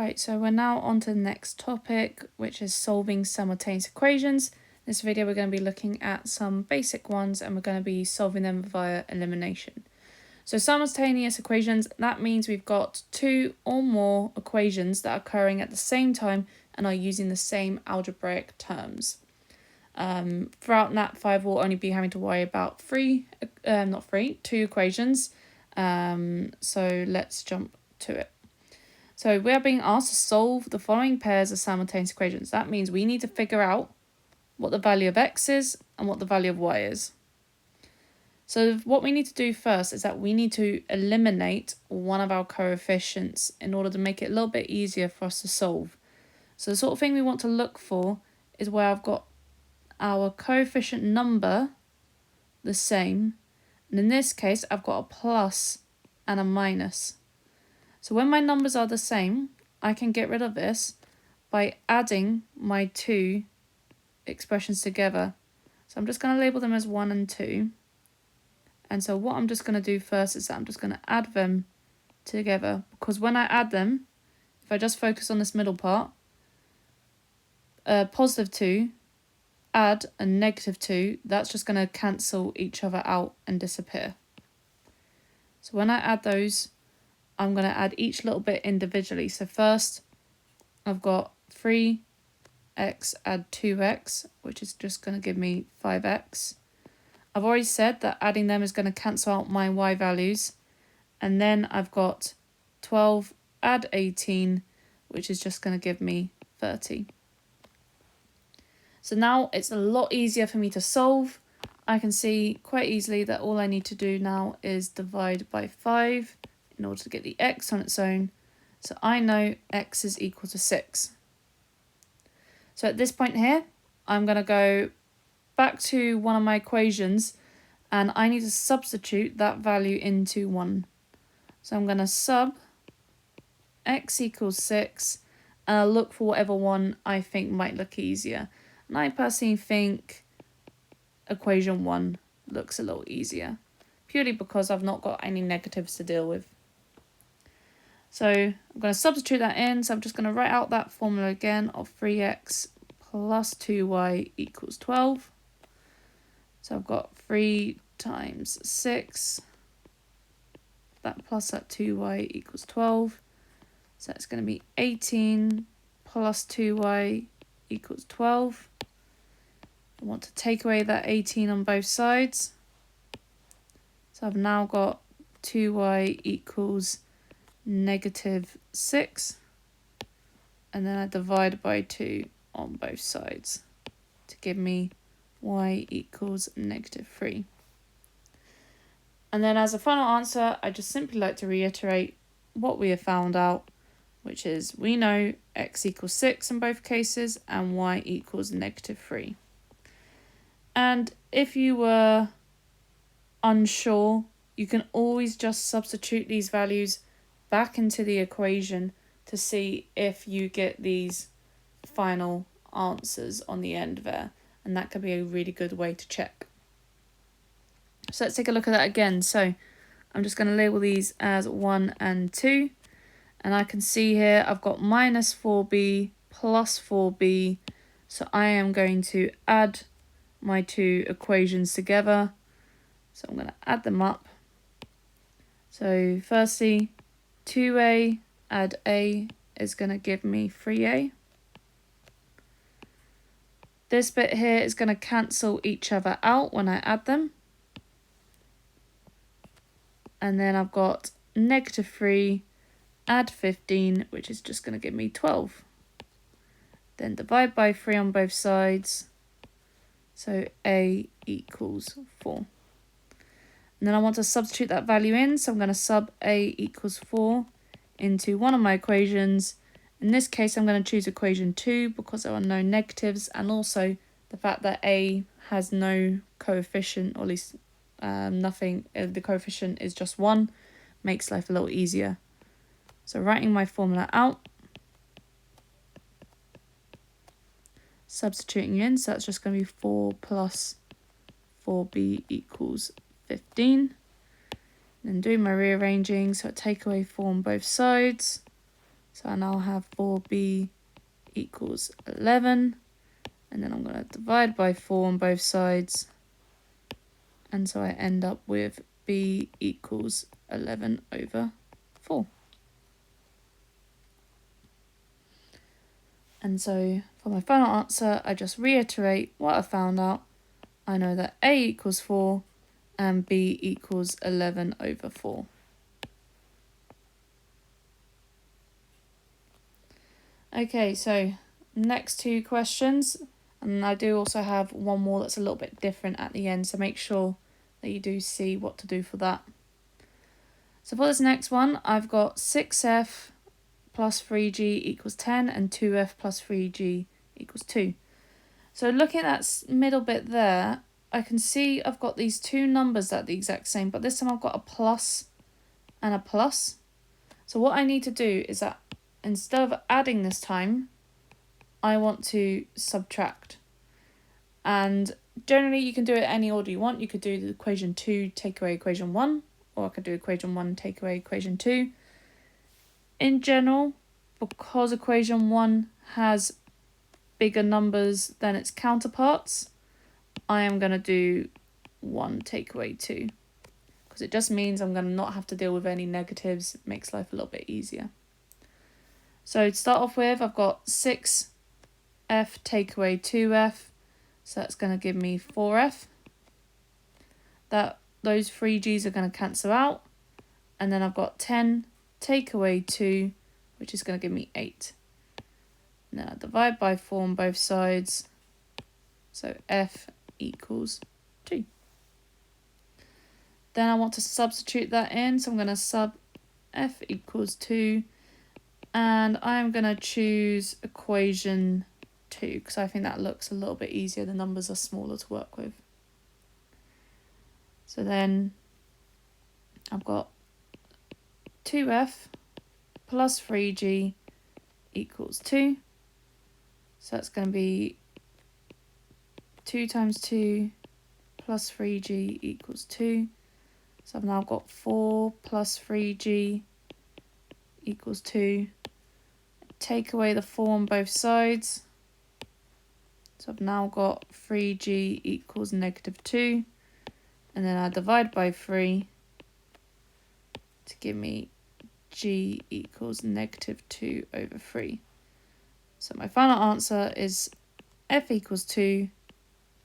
Right, so we're now on to the next topic, which is solving simultaneous equations. In this video, we're going to be looking at some basic ones and we're going to be solving them via elimination. So simultaneous equations, that means we've got two or more equations that are occurring at the same time and are using the same algebraic terms. Throughout Nat 5, we'll only be having to worry about two equations. So let's jump to it. So we are being asked to solve the following pairs of simultaneous equations. That means we need to figure out what the value of x is and what the value of y is. So what we need to do first is that we need to eliminate one of our coefficients in order to make it a little bit easier for us to solve. So the sort of thing we want to look for is where I've got our coefficient number the same, and in this case I've got a plus and a minus. So when my numbers are the same, I can get rid of this by adding my two expressions together. So I'm just going to label them as 1 and 2. And so what I'm just going to do first is that I'm just going to add them together, because when I add them, if I just focus on this middle part, positive 2 add a negative 2, that's just going to cancel each other out and disappear. So when I add those, I'm going to add each little bit individually. So first, I've got 3x add 2x, which is just going to give me 5x. I've already said that adding them is going to cancel out my y values. And then I've got 12 add 18, which is just going to give me 30. So now it's a lot easier for me to solve. I can see quite easily that all I need to do now is divide by 5 in order to get the x on its own. So I know x is equal to 6. So at this point here, I'm going to go back to one of my equations and I need to substitute that value into 1. So I'm going to sub x equals 6 and I'll look for whatever one I think might look easier. And I personally think equation 1 looks a little easier, purely because I've not got any negatives to deal with. So I'm going to substitute that in. So I'm just going to write out that formula again of 3x plus 2y equals 12. So I've got 3 times 6. That plus that 2y equals 12. So that's going to be 18 plus 2y equals 12. I want to take away that 18 on both sides. So I've now got 2y equals negative 6, and then I divide by 2 on both sides to give me y equals negative 3. And then as a final answer, I just simply like to reiterate what we have found out, which is we know x equals 6 in both cases and y equals negative 3. And if you were unsure, you can always just substitute these values back into the equation to see if you get these final answers on the end there. And that could be a really good way to check. So let's take a look at that again. So I'm just going to label these as 1 and 2. And I can see here I've got minus 4b plus 4b. So I am going to add my two equations together. So I'm going to add them up. So firstly, 2a add a is going to give me 3a. This bit here is going to cancel each other out when I add them. And then I've got negative 3 add 15, which is just going to give me 12. Then divide by 3 on both sides. So a equals 4. And then I want to substitute that value in, so I'm going to sub a equals 4 into one of my equations. In this case, I'm going to choose equation 2 because there are no negatives, and also the fact that a has no coefficient, or at least nothing, the coefficient is just 1, makes life a little easier. So writing my formula out, substituting in, so that's just going to be 4 plus 4b equals 15. And then doing my rearranging, so I take away 4 on both sides. So I now have 4b equals 11. And then I'm going to divide by 4 on both sides. And so I end up with b equals 11 over 4. And so for my final answer, I just reiterate what I found out. I know that a equals 4 and b equals 11 over 4. Okay, so next two questions. And I do also have one more that's a little bit different at the end, so make sure that you do see what to do for that. So for this next one, I've got 6f plus 3g equals 10 and 2f plus 3g equals 2. So looking at that middle bit there, I can see I've got these two numbers that are the exact same, but this time I've got a plus and a plus. So what I need to do is that instead of adding this time, I want to subtract. And generally you can do it any order you want. You could do the equation 2, take away equation 1, or I could do equation 1, take away equation 2. In general, because equation 1 has bigger numbers than its counterparts, I am going to do 1 take away 2. Because it just means I'm going to not have to deal with any negatives. It makes life a little bit easier. So to start off with, I've got 6f take away 2f. So that's going to give me 4f. Those 3g's are going to cancel out. And then I've got 10 take away 2, which is going to give me 8. And then I divide by 4 on both sides. So f equals 2. Then I want to substitute that in. So I'm going to sub f equals 2. And I'm going to choose equation 2 because I think that looks a little bit easier. The numbers are smaller to work with. So then I've got 2f plus 3g equals 2. So that's going to be 2 times 2 plus 3g equals 2. So I've now got 4 plus 3g equals 2. Take away the 4 on both sides. So I've now got 3g equals negative 2. And then I divide by 3 to give me g equals negative 2 over 3. So my final answer is f equals 2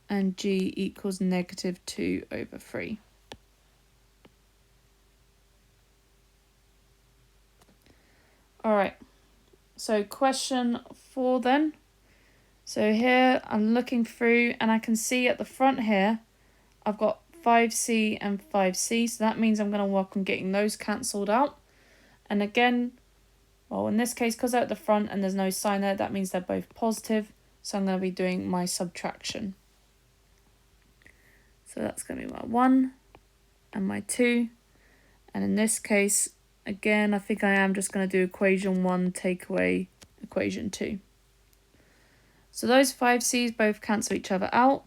and g equals negative 2 over 3. Alright, so question 4 then. So here I'm looking through and I can see at the front here I've got 5c and 5c, so that means I'm going to work on getting those cancelled out. And again, well, in this case, because they're at the front and there's no sign there, that means they're both positive. So I'm going to be doing my subtraction. So that's going to be my 1 and my 2. And in this case, again, I think I am just going to do equation 1 take away equation 2. So those 5c's both cancel each other out.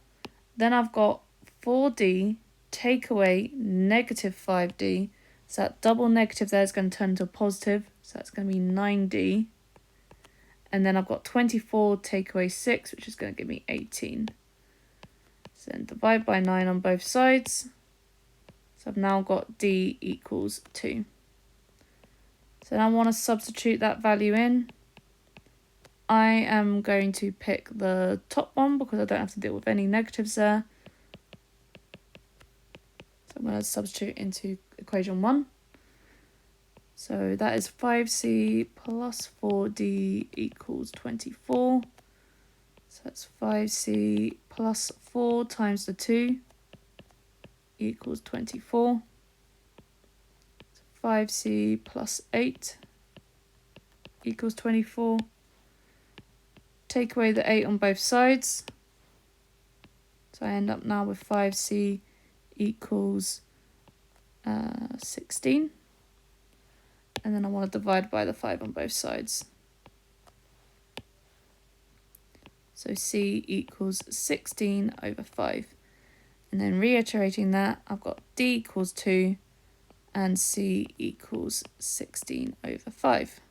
Then I've got 4d take away negative 5d. So that double negative there is going to turn into a positive. So that's going to be 9d. And then I've got 24 take away 6, which is going to give me 18. So then divide by 9 on both sides. So I've now got d equals 2. So now I want to substitute that value in. I am going to pick the top one because I don't have to deal with any negatives there. So I'm going to substitute into equation 1. So that is 5c plus 4d equals 24. So that's 5c plus 4 times the 2 equals 24. So 5c plus 8 equals 24. Take away the 8 on both sides. So I end up now with 5c equals 16. And then I want to divide by the 5 on both sides. So c equals 16 over 5. And then reiterating that, I've got d equals 2 and c equals 16 over 5.